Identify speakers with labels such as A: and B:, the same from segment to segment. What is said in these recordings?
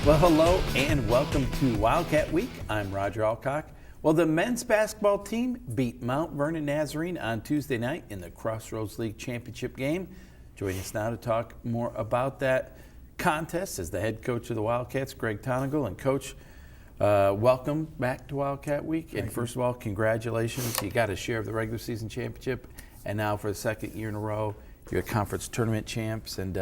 A: Well, hello and welcome to Wildcat Week. I'm Roger Alcock. Well, the men's basketball team beat Mount Vernon Nazarene on Tuesday night in the Crossroads League championship game. Joining us now to talk more about that contest is the head coach of the Wildcats, Greg Tonagel. And Coach, welcome back to Wildcat Week. And first of all, congratulations. You got a share of the regular season championship, and now for the second year in a row, you're conference tournament champs. And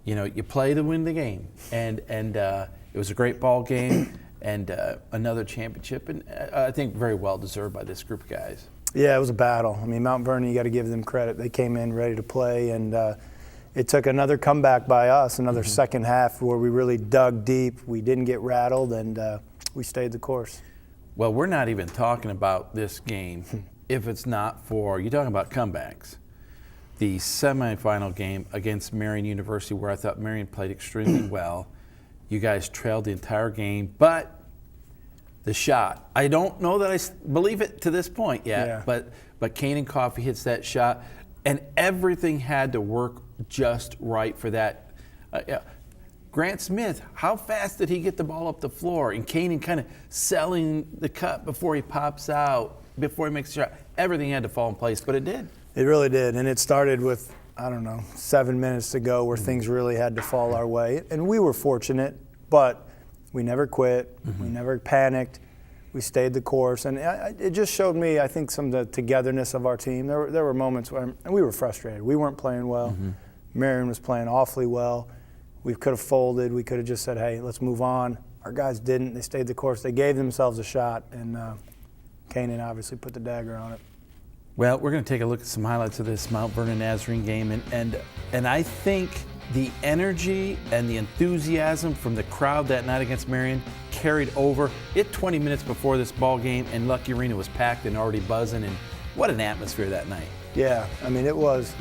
A: you play to win the game, and it was a great ball game and another championship, and I think very well deserved by this group of guys.
B: Yeah, it was a battle. I mean, Mount Vernon, you got to give them credit. They came in ready to play, and it took another comeback by us, another second half where we really dug deep. We didn't get rattled, and we stayed the course.
A: Well, we're not even talking about this game if it's not for, you're talking about comebacks. The semifinal game against Marian University, where I thought Marian played extremely well. You guys trailed the entire game, but the shot, I don't know that I believe it to this point yet, but Kanan Coffey hits that shot, and everything had to work just right for that. Grant Smith, how fast did he get the ball up the floor? And Kanan kind of selling the cut before he pops out, before he makes the shot. Everything had to fall in place, but it did.
B: It really did, and it started with, 7 minutes to go where things really had to fall our way. And we were fortunate, but we never quit. We never panicked. We stayed the course, and it just showed me, I think, some of the togetherness of our team. There were moments where and we were frustrated. We weren't playing well. Marian was playing awfully well. We could have folded. We could have just said, hey, let's move on. Our guys didn't. They stayed the course. They gave themselves a shot, and Kanan obviously put the dagger on it.
A: Well, we're going to take a look at some highlights of this Mount Vernon Nazarene game, and I think the energy and the enthusiasm from the crowd that night against Marian carried over. 20 minutes before this ball game, and Lucky Arena was packed and already buzzing, and what an atmosphere that night.
B: Yeah, it was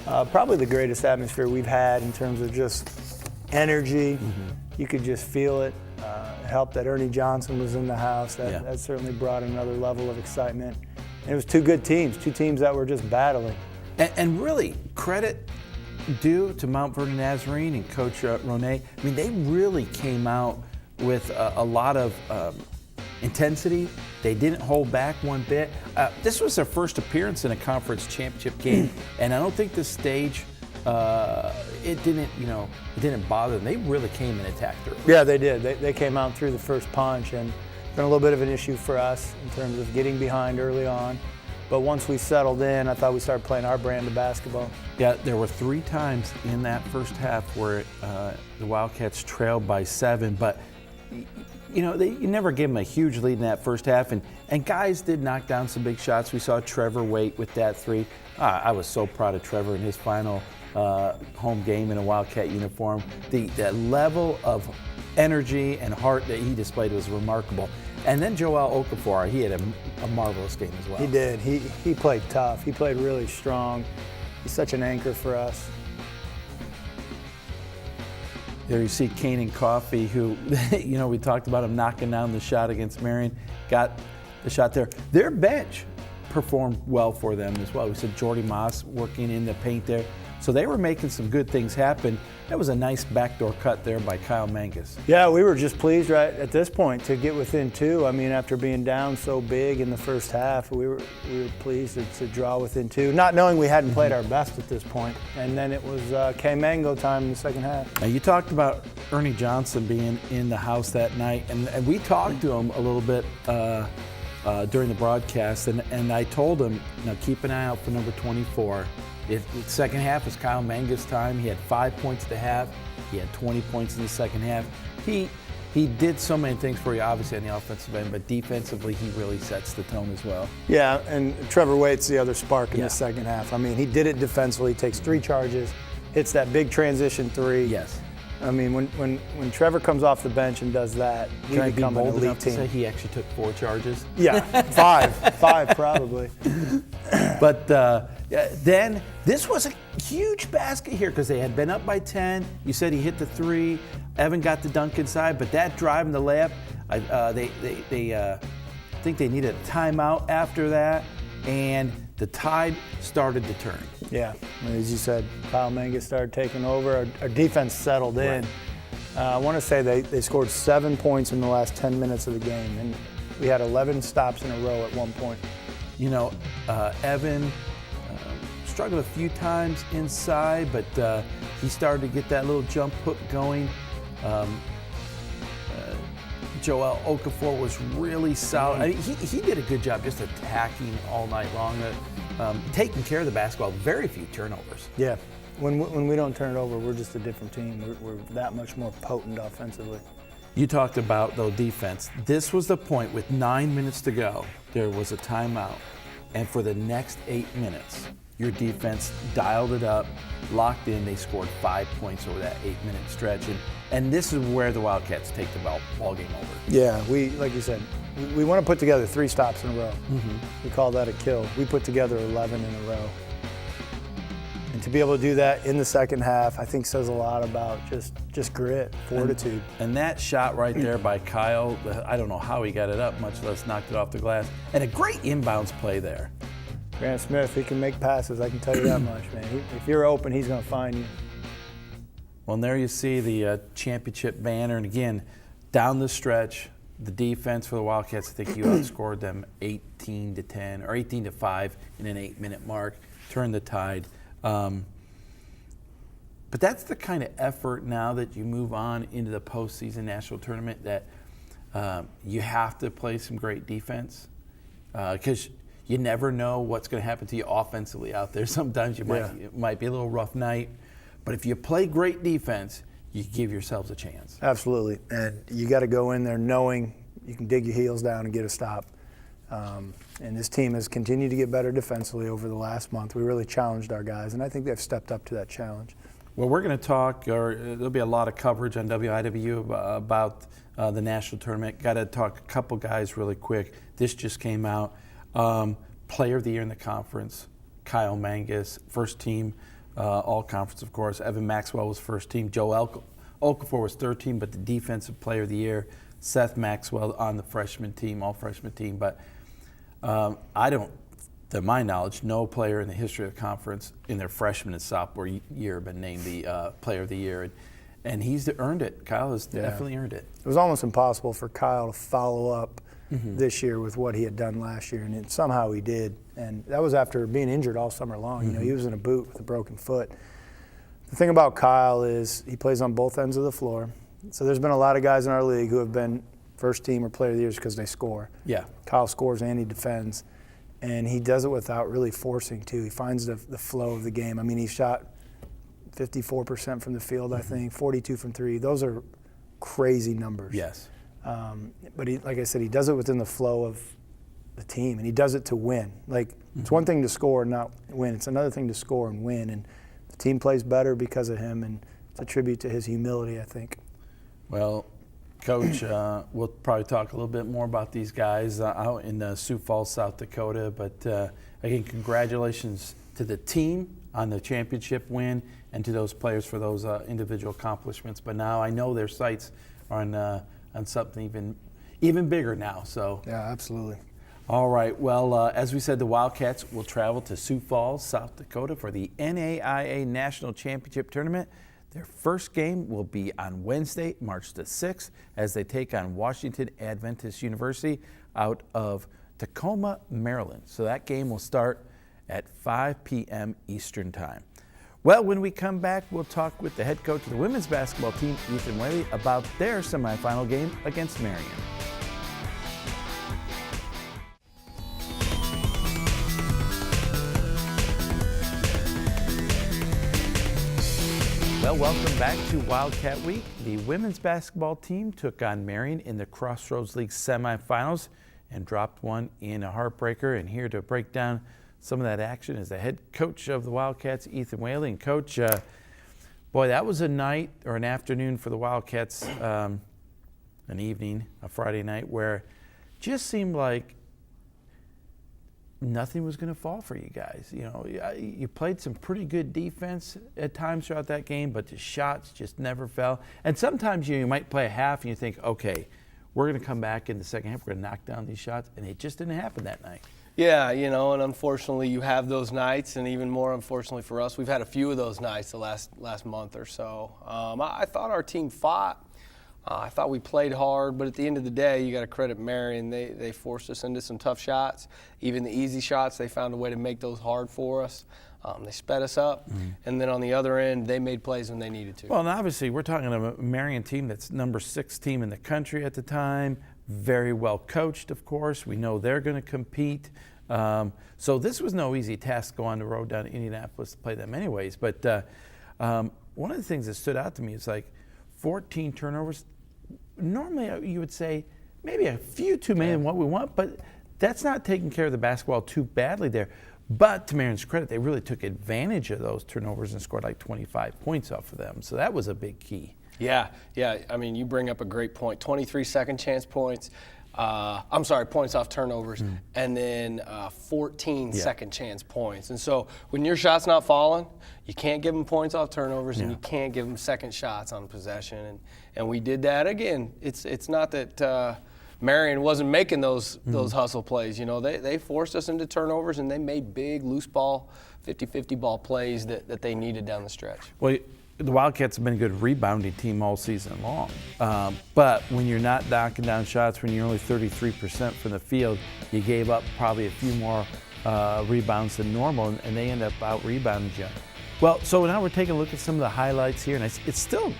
B: probably the greatest atmosphere we've had in terms of just energy. You could just feel it. It helped that Ernie Johnson was in the house. That certainly brought another level of excitement. And it was two good teams, two teams that were just battling.
A: And really, credit due to Mount Vernon Nazarene and Coach Ronay. They really came out with a lot of intensity. They didn't hold back one bit. This was their first appearance in a conference championship game, and I don't think the stage, it didn't bother them. They really came and attacked her.
B: Yeah, they did. They came out through the first punch, and it's been a little bit of an issue for us in terms of getting behind early on. But once we settled in, I thought we started playing our brand of basketball.
A: Yeah, there were 3 times in that first half where the Wildcats trailed by 7, but you never gave them a huge lead in that first half, and guys did knock down some big shots. We saw Trevor Waite with that 3. I was so proud of Trevor in his final home game in a Wildcat uniform. The level of energy and heart that he displayed was remarkable. And then Joel Okafor, he had a marvelous game as well.
B: He did. He played tough. He played really strong. He's such an anchor for us.
A: There you see Kanan Coffey, who, we talked about him knocking down the shot against Marian, got the shot there. Their bench performed well for them as well. We said Jordy Moss working in the paint there. So they were making some good things happen. That was a nice backdoor cut there by Kyle Mangus.
B: Yeah, we were just pleased right at this point to get within 2. after being down so big in the first half, we were pleased to draw within 2, not knowing we hadn't played our best at this point. And then it was K-Mango time in the second half.
A: Now, you talked about Ernie Johnson being in the house that night, and we talked to him a little bit during the broadcast, and I told him, keep an eye out for number 24. The second half was Kyle Mangus' time. He had 5 points to half. He had 20 points in the second half. He did so many things for you, obviously, on the offensive end, but defensively, he really sets the tone as well. Yeah,
B: and Trevor Waite's the other spark in the second half. He did it defensively, takes 3 charges, hits that big transition 3.
A: Yes.
B: When Trevor comes off the bench and does that, we become an elite team.
A: To say he actually took 4 charges?
B: Yeah, 5 probably.
A: But then this was a huge basket here because they had been up by 10. You said he hit the 3. Evan got the dunk inside, but that drive and the layup, they think they needed a timeout after that, and the tide started to turn.
B: Yeah, as you said, Kyle Mangus started taking over. Our defense settled in. I want to say they scored 7 points in the last 10 minutes of the game, and we had 11 stops in a row at one point.
A: You know, Evan struggled a few times inside, but he started to get that little jump hook going. Joel Okafor was really solid. I mean, he did a good job just attacking all night long, taking care of the basketball. Very few turnovers.
B: Yeah. When we don't turn it over, we're just a different team. We're that much more potent offensively.
A: You talked about, though, defense. This was the point with 9 minutes to go. There was a timeout. And for the next 8 minutes, your defense dialed it up, locked in. They scored 5 points over that 8-minute stretch. And this is where the Wildcats take the ball game over.
B: Yeah, like you said, we want to put together 3 stops in a row. Mm-hmm. We call that a kill. We put together 11 in a row. And to be able to do that in the second half, I think says a lot about just grit, fortitude.
A: And that shot right there by Kyle, I don't know how he got it up, much less knocked it off the glass. And a great inbounds play there.
B: Grant Smith, he can make passes, I can tell you that much, man. If you're open, he's going to find you.
A: Well, and there you see the championship banner. And again, down the stretch, the defense for the Wildcats, I think you outscored them 18-10 or 18-5 in an 8-minute mark, turned the tide. But that's the kind of effort now that you move on into the postseason national tournament that you have to play some great defense because you never know what's going to happen to you offensively out there. Sometimes it might be a little rough night, but if you play great defense, you give yourselves a chance.
B: Absolutely, and you got to go in there knowing you can dig your heels down and get a stop. And this team has continued to get better defensively over the last month. We really challenged our guys, and I think they've stepped up to that challenge.
A: Well, we're going to talk, or there'll be a lot of coverage on WIW about the national tournament. Got to talk a couple guys really quick. This just came out. Player of the Year in the conference, Kyle Mangus, first team, all conference, of course. Evan Maxwell was first team. Joel Okafor was third team, but the defensive player of the year. Seth Maxwell on the freshman team, all freshman team. But I don't, to my knowledge, no player in the history of the conference in their freshman and sophomore year been named the player of the year. And he's earned it. Kyle has definitely earned it.
B: It was almost impossible for Kyle to follow up this year with what he had done last year, and somehow he did. And that was after being injured all summer long. You know, he was in a boot with a broken foot. The thing about Kyle is he plays on both ends of the floor. So there's been a lot of guys in our league who have been first team or player of the year because they score. Yeah. Kyle scores and he defends. And he does it without really forcing to. He finds the flow of the game. I mean, he shot 54% from the field, I think, 42 from three. Those are crazy numbers.
A: Yes.
B: But he, like I said, he does it within the flow of the team, and he does it to win. Like, it's one thing to score and not win. It's another thing to score and win. And the team plays better because of him, and it's a tribute to his humility, I think.
A: Well, Coach, we'll probably talk a little bit more about these guys out in Sioux Falls, South Dakota. But again, congratulations to the team on the championship win and to those players for those individual accomplishments. But now I know their sights are on something even bigger now. So
B: yeah, absolutely.
A: All right. Well, as we said, the Wildcats will travel to Sioux Falls, South Dakota for the NAIA National Championship Tournament. Their first game will be on Wednesday, March the 6th, as they take on Washington Adventist University out of Tacoma, Maryland. So that game will start at 5 p.m. Eastern Time. Well, when we come back, we'll talk with the head coach of the women's basketball team, Ethan Whaley, about their semifinal game against Marian. Well, welcome back to Wildcat Week. The women's basketball team took on Marian in the Crossroads League semifinals and dropped one in a heartbreaker. And here to break down some of that action is the head coach of the Wildcats, Ethan Whaley. And Coach, boy, that was a night or an afternoon for the Wildcats, an evening, a Friday night, where it just seemed like nothing was going to fall for you guys. You know, you played some pretty good defense at times throughout that game, but the shots just never fell. And sometimes you might play a half and you think, okay, we're going to come back in the second half, we're going to knock down these shots, and it just didn't happen that night.
C: Yeah, you know, and unfortunately you have those nights, and even more unfortunately for us, we've had a few of those nights the last month or so. I thought our team fought I thought we played hard, but at the end of the day, you got to credit Marian. They forced us into some tough shots. Even the easy shots, they found a way to make those hard for us. They sped us up, and then on the other end, they made plays when they needed to.
A: Well, and obviously, we're talking about a Marian team that's number 6 team in the country at the time, very well coached, of course. We know they're going to compete. So this was no easy task to go on the road down to Indianapolis to play them anyways. But one of the things that stood out to me is like 14 turnovers. Normally, you would say maybe a few too many than what we want, but that's not taking care of the basketball too badly there. But to Marian's credit, they really took advantage of those turnovers and scored like 25 points off of them. So that was a big key.
C: Yeah. I mean, you bring up a great point. 23 second chance points. Points off turnovers, and then 14 second chance points. And so when your shot's not falling, you can't give them points off turnovers, and you can't give them second shots on possession. And we did that again. It's not that Marian wasn't making those hustle plays. You know, they forced us into turnovers, and they made big loose ball, 50-50 ball plays that they needed down the stretch.
A: Well, the Wildcats have been a good rebounding team all season long. But when you're not knocking down shots, when you're only 33% from the field, you gave up probably a few more rebounds than normal, and they end up out-rebounding you. Well, so now we're taking a look at some of the highlights here, and it's still,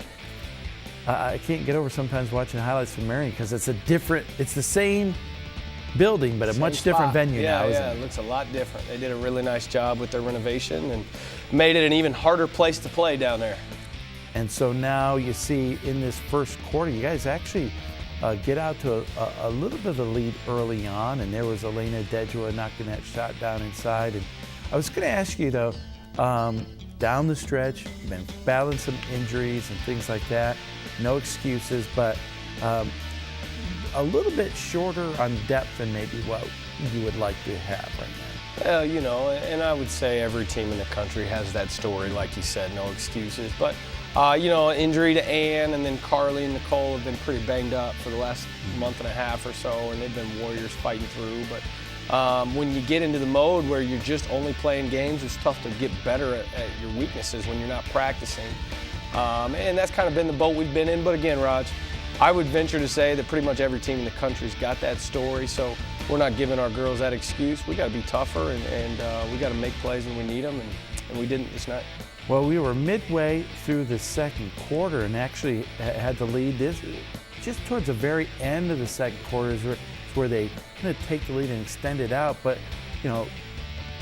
A: I can't get over sometimes watching the highlights from Marian because it's the same building, but a much different venue now, isn't it?
C: It looks a lot different. They did a really nice job with their renovation and made it an even harder place to play down there.
A: And so now you see in this first quarter, you guys actually get out to a little bit of a lead early on, and there was Elena Dejua knocking that shot down inside. And I was going to ask you, though, down the stretch, you've been battling some injuries and things like that. No excuses, but a little bit shorter on depth than maybe what you would like to have right now.
C: Well, you know, and I would say every team in the country has that story, like you said, no excuses. But, you know, injury to Ann and then Carly and Nicole have been pretty banged up for the last month and a half or so, and they've been warriors fighting through. But when you get into the mode where you're just only playing games, it's tough to get better at your weaknesses when you're not practicing. And that's kind of been the boat we've been in. But again, Raj, I would venture to say that pretty much every team in the country's got that story, so we're not giving our girls that excuse. We got to be tougher, and we got to make plays when we need them, and we didn't this night.
A: Well, we were midway through the second quarter and actually had the lead. This just towards the very end of the second quarter is where they kind of take the lead and extend it out. But, you know,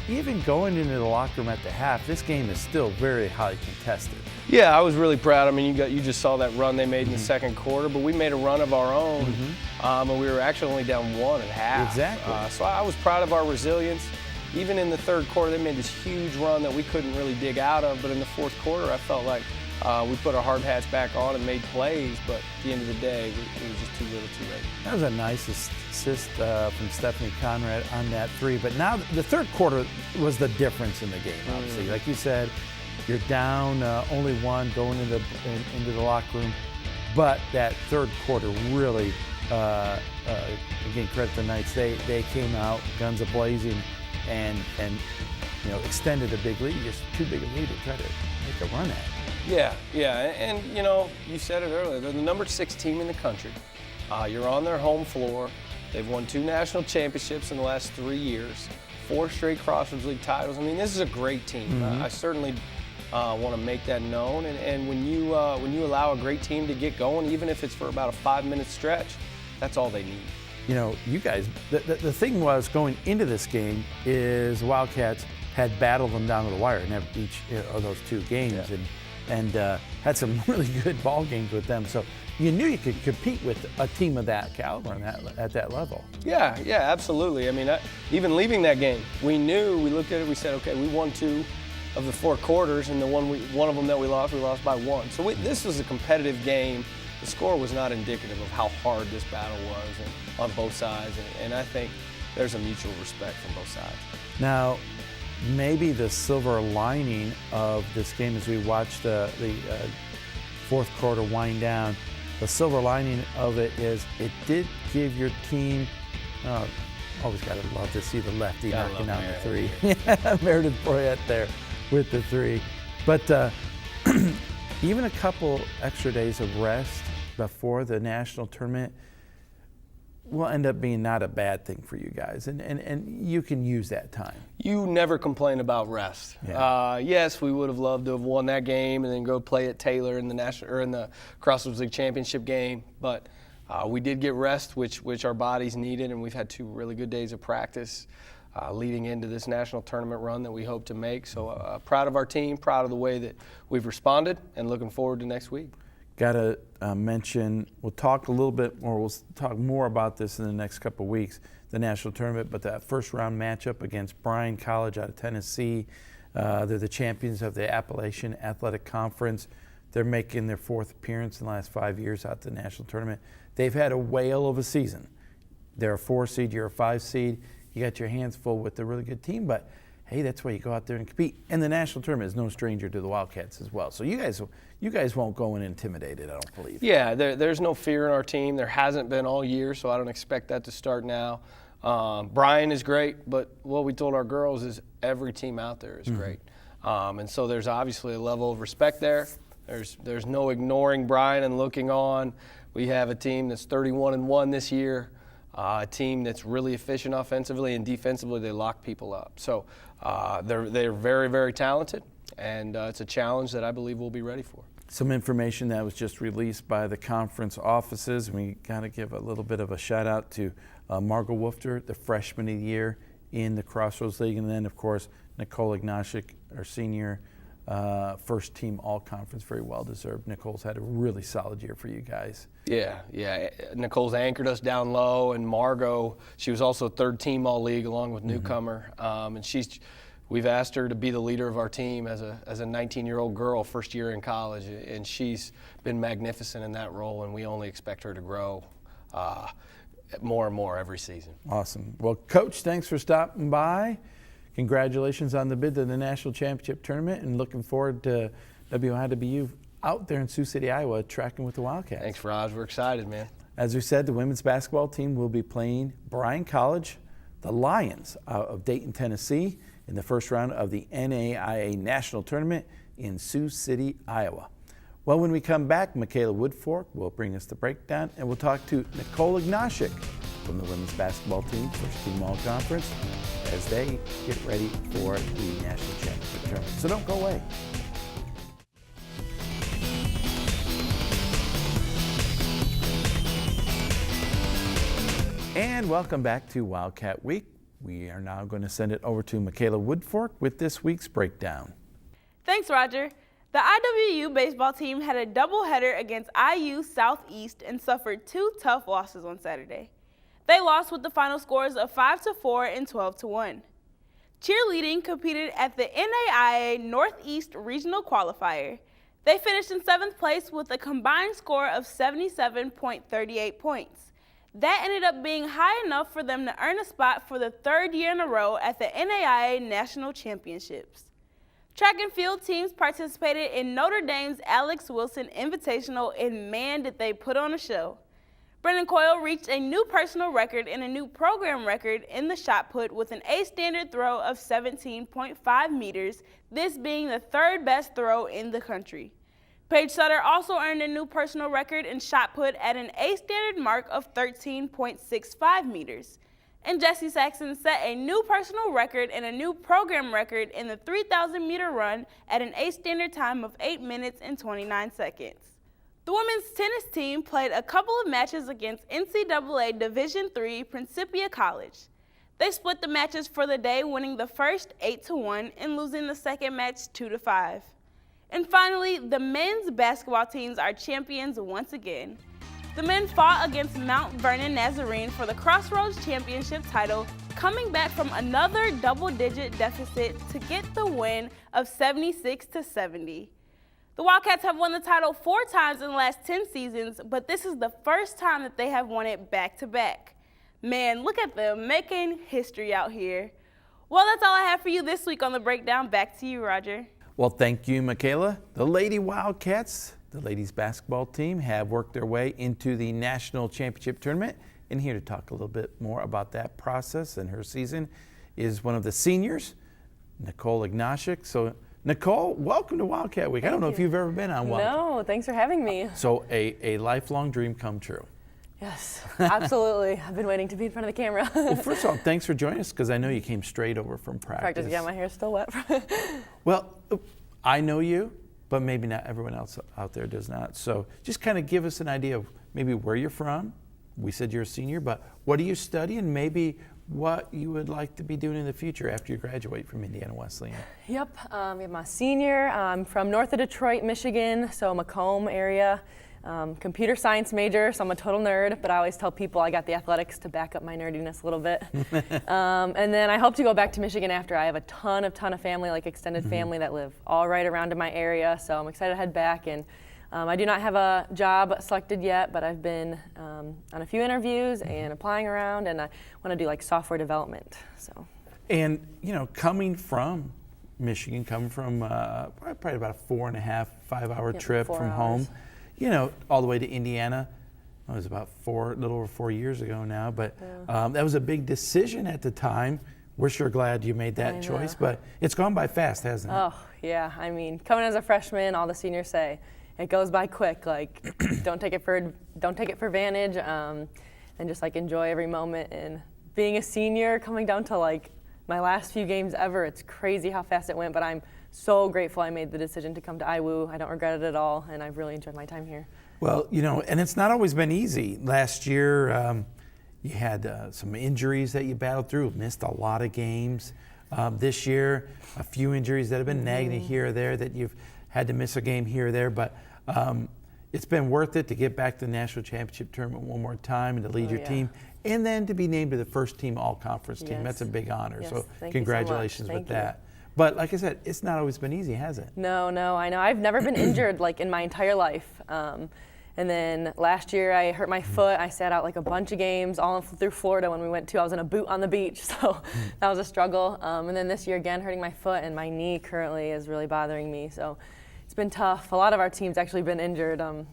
A: even going into the locker room at the half, this game is still very highly contested.
C: Yeah, I was really proud. I mean, you just saw that run they made in the second quarter, but we made a run of our own, and we were actually only down 1 at half.
A: Exactly.
C: So I was proud of our resilience. Even in the third quarter, they made this huge run that we couldn't really dig out of, but in the fourth quarter, I felt like we put our hard hats back on and made plays, but at the end of the day, it was just too little too late.
A: That was a nice assist from Stephanie Conrad on that three. But now the third quarter was the difference in the game, obviously. Like you said, you're down only 1 going into the locker room. But that third quarter really, again, credit the Knights. They came out guns a-blazing and you know, extended a big lead, just too big a lead to try to make a run at.
C: Yeah, and you know, you said it earlier, they're the number 6 team in the country. You're on their home floor. They've won 2 national championships in the last 3 years, 4 straight Crossroads League titles. I mean, this is a great team. I certainly want to make that known. And when you allow a great team to get going, even if it's for about a 5-minute stretch, that's all they need.
A: You know, you guys, the thing was going into this game is Wildcats had battled them down to the wire in each of those 2 games, and had some really good ball games with them. So you knew you could compete with a team of that caliber and at that level.
C: Yeah, absolutely. I mean, even leaving that game, we looked at it, we said, okay, we won 2 of the 4 quarters, and one of them that we lost by 1. So this was a competitive game. The score was not indicative of how hard this battle was on both sides, and I think there's a mutual respect from both sides.
A: Now, maybe the silver lining of this game as we watch the fourth quarter wind down, the silver lining of it is it did give your team, always got to love to see the lefty knocking down the 3. Meredith Boyette there with the 3. But even a couple extra days of rest before the national tournament will end up being not a bad thing for you guys, and you can use that time.
C: You never complain about rest.
A: Yeah.
C: Yes, we would have loved to have won that game and then go play at Taylor in the Crossroads League championship game, but we did get rest, which our bodies needed, and we've had 2 really good days of practice leading into this national tournament run that we hope to make. So proud of our team, proud of the way that we've responded, and looking forward to next week.
A: Got to mention, we'll talk a little bit more, we'll talk more about this in the next couple of weeks, the national tournament, but that first round matchup against Bryan College out of Tennessee. They're the champions of the Appalachian Athletic Conference. They're making their 4th appearance in the last 5 years out the national tournament. They've had a whale of a season. They're a 4 seed, you're a 5 seed. You got your hands full with a really good team, but hey, that's why you go out there and compete. And the national tournament is no stranger to the Wildcats as well. So you guys won't go in intimidated, I don't believe.
C: Yeah, there's no fear in our team. There hasn't been all year, so I don't expect that to start now. Brian is great, but what we told our girls is every team out there is great. And so there's obviously a level of respect there. There's no ignoring Brian and looking on. We have a team that's 31-1 this year. A team that's really efficient offensively, and defensively they lock people up. So they're very, very talented, and it's a challenge that I believe we'll be ready for.
A: Some information that was just released by the conference offices. We got to give a little bit of a shout out to Margot Woofter, the freshman of the year in the Crossroads League, and then of course Nicole Ignasiak, our senior, first team all-conference, very well deserved. Nicole's had a really solid year for you guys.
C: Yeah. Nicole's anchored us down low, and Margot, she was also 3rd team all-league along with newcomer, and we've asked her to be the leader of our team as a 19-year-old girl, first year in college, and she's been magnificent in that role, and we only expect her to grow more and more every season.
A: Awesome. Well, Coach, thanks for stopping by. Congratulations on the bid to the National Championship Tournament, and looking forward to WIW out there in Sioux City, Iowa, tracking with the Wildcats.
C: Thanks, Raj. We're excited, man.
A: As we said, the women's basketball team will be playing Bryan College, the Lions out of Dayton, Tennessee, in the first round of the NAIA National Tournament in Sioux City, Iowa. Well, when we come back, Mikala Woodfork will bring us the breakdown, and we'll talk to Nicole Ignasiak from the women's basketball team, first team all-conference, as they get ready for the National Championship Tournament. So don't go away. And welcome back to Wildcat Week. We are now going to send it over to Mikala Woodfork with this week's breakdown.
D: Thanks, Roger. The IWU baseball team had a doubleheader against IU Southeast and suffered 2 tough losses on Saturday. They lost with the final scores of 5-4 and 12-1. Cheerleading competed at the NAIA Northeast Regional Qualifier. They finished in 7th place with a combined score of 77.38 points. That ended up being high enough for them to earn a spot for the 3rd year in a row at the NAIA National Championships. Track and field teams participated in Notre Dame's Alex Wilson Invitational, and man, did they put on a show. Brendan Coyle reached a new personal record and a new program record in the shot put with an A-standard throw of 17.5 meters, this being the 3rd best throw in the country. Paige Sutter also earned a new personal record in shot put at an A-standard mark of 13.65 meters. And Jesse Saxon set a new personal record and a new program record in the 3,000-meter run at an A-standard time of 8 minutes and 29 seconds. The women's tennis team played a couple of matches against NCAA Division III Principia College. They split the matches for the day, winning the first 8-1 and losing the second match 2-5. And finally, the men's basketball teams are champions once again. The men fought against Mount Vernon Nazarene for the Crossroads Championship title, coming back from another double-digit deficit to get the win of 76-70. The Wildcats have won the title 4 times in the last 10 seasons, but this is the first time that they have won it back-to-back. Man, look at them making history out here. Well, that's all I have for you this week on The Breakdown. Back to you, Roger.
A: Well, thank you, Mikala. The Lady Wildcats, the ladies basketball team, have worked their way into the National Championship Tournament. And here to talk a little bit more about that process and her season is one of the seniors, Nicole Ignasiak. So, Nicole, welcome to Wildcat Week. I don't know if you've ever been on Wildcat.
E: No, thanks for having me.
A: So a lifelong dream come true.
E: Yes, absolutely. I've been waiting to be in front of the camera.
A: Well, first of all, thanks for joining us because I know you came straight over from practice.
E: Yeah, my hair's still wet.
A: Well, I know you, but maybe not everyone else out there does not. So just kind of give us an idea of maybe where you're from. We said you're a senior, but what do you study and maybe what you would like to be doing in the future after you graduate from Indiana Wesleyan?
E: Yep, I'm a senior. I'm from north of Detroit, Michigan, so Macomb area. Computer science major, so I'm a total nerd, but I always tell people I got the athletics to back up my nerdiness a little bit. And then I hope to go back to Michigan after. I have a ton of family, like extended family that live all right around in my area, so I'm excited to head back. And I do not have a job selected yet, but I've been on a few interviews and applying around, and I want to do like software development. So.
A: And coming from Michigan, coming from probably about a 4.5, 5 hour trip
E: 4
A: from
E: hours.
A: home, all the way to Indiana. It was about a little over 4 years ago now, but that was a big decision at the time. We're sure glad you made that choice, but it's gone by fast, hasn't it?
E: Oh yeah, I mean, coming as a freshman, all the seniors say it goes by quick. Like, don't take it for advantage, and just like enjoy every moment. And being a senior, coming down to like my last few games ever, it's crazy how fast it went. But I'm so grateful I made the decision to come to IWU. I don't regret it at all, and I've really enjoyed my time here.
A: Well, and it's not always been easy. Last year, you had some injuries that you battled through, missed a lot of games. This year, a few injuries that have been nagging here or there that you've had to miss a game here or there, but it's been worth it to get back to the national championship tournament one more time and to lead your team, and then to be named to the first team all-conference team. That's a big honor, so congratulations with that. But like I said, it's not always been easy, has it?
E: No, I know. I've never been injured like in my entire life. And then last year I hurt my foot. I sat out like a bunch of games all through Florida when we went to. I was in a boot on the beach, so that was a struggle. And then this year again, hurting my foot, and my knee currently is really bothering me. So it's been tough. A lot of our team's actually been injured. A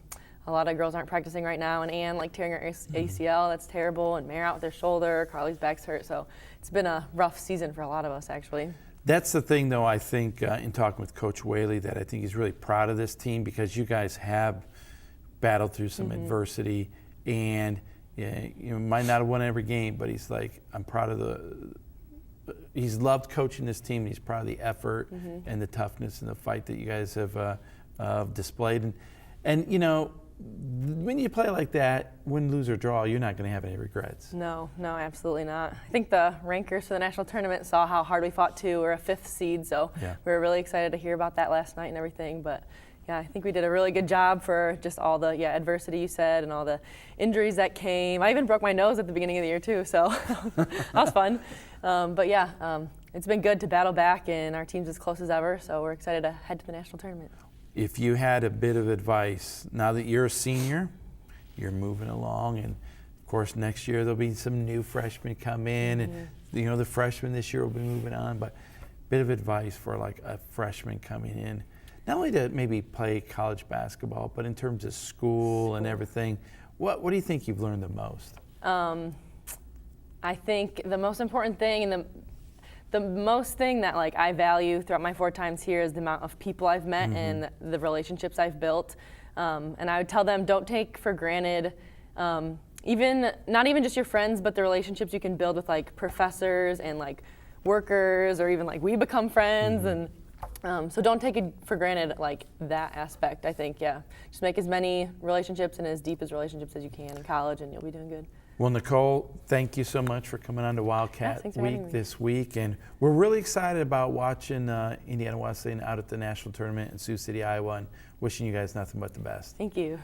E: lot of girls aren't practicing right now, and Ann tearing her ACL, that's terrible, and Mare out with her shoulder, Carly's back's hurt. So it's been a rough season for a lot of us actually.
A: That's the thing, though, I think, in talking with Coach Whaley, that I think he's really proud of this team because you guys have battled through some adversity, and you might not have won every game, but he's like, I'm proud of he's loved coaching this team. He's proud of the effort and the toughness and the fight that you guys have displayed. And when you play like that, win, lose, or draw, you're not going to have any regrets.
E: No, absolutely not. I think the rankers for the national tournament saw how hard we fought too. We're a 5th seed, so we were really excited to hear about that last night and everything. But yeah, I think we did a really good job for just all the adversity you said and all the injuries that came. I even broke my nose at the beginning of the year too, so that was fun. But it's been good to battle back, and our team's as close as ever, so we're excited to head to the national tournament.
A: If you had a bit of advice, now that you're a senior, you're moving along, and of course next year there'll be some new freshmen come in, and the freshmen this year will be moving on, but bit of advice for like a freshman coming in, not only to maybe play college basketball, but in terms of school and everything, what do you think you've learned the most?
E: I think the most important thing and the most thing that like I value throughout my 4 times here is the amount of people I've met and the relationships I've built. And I would tell them, don't take for granted, not even just your friends, but the relationships you can build with like professors and like workers, or even like we become friends. And so don't take it for granted, like that aspect. I think, just make as many relationships and as deep as relationships as you can in college, and you'll be doing good.
A: Well, Nicole, thank you so much for coming on to Wildcat
E: thanks for
A: Week
E: having me.
A: this week. And we're really excited about watching Indiana Wesleyan out at the national tournament in Sioux City, Iowa, and wishing you guys nothing but the best.
E: Thank you.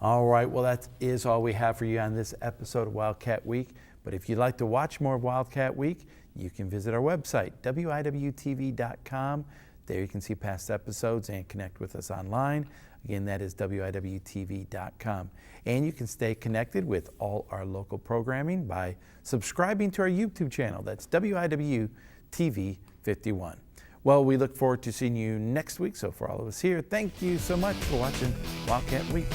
A: All right, well, that is all we have for you on this episode of Wildcat Week. But if you'd like to watch more of Wildcat Week, you can visit our website, wiwtv.com. There you can see past episodes and connect with us online. Again, that is wiwtv.com. And you can stay connected with all our local programming by subscribing to our YouTube channel. That's WIWTV 51. Well, we look forward to seeing you next week. So for all of us here, thank you so much for watching Wildcat Week.